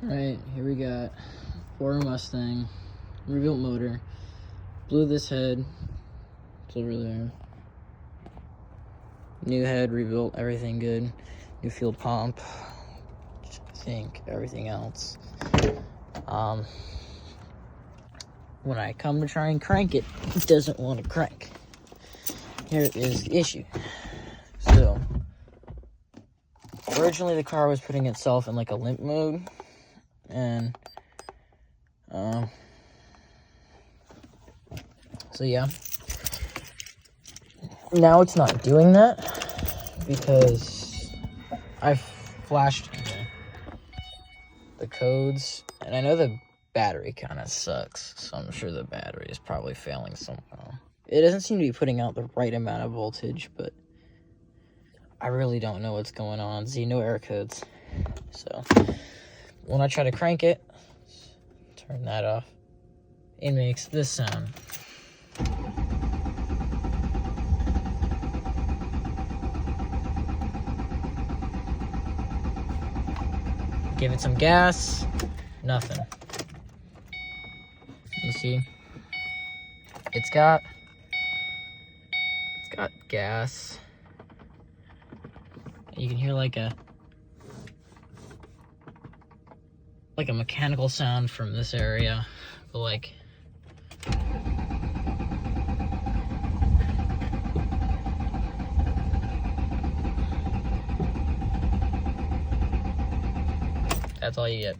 Alright, here we got for a Mustang, rebuilt motor, blew this head, it's over there, new head, rebuilt, everything good, new fuel pump, I think, everything else. When I come to try and crank it, it doesn't want to crank. Here is the issue. So, originally the car was putting itself in like a limp mode, and so yeah, now it's not doing that because I've flashed the codes, and I know the battery kind of sucks, so I'm sure the battery is probably failing somehow. It doesn't seem to be putting out the right amount of voltage, but I really don't know what's going on. See, no error codes. So when I try to crank it, turn that off, it makes this sound. Give it some gas, nothing. You see, it's got gas. You can hear like a mechanical sound from this area, but like that's all you get.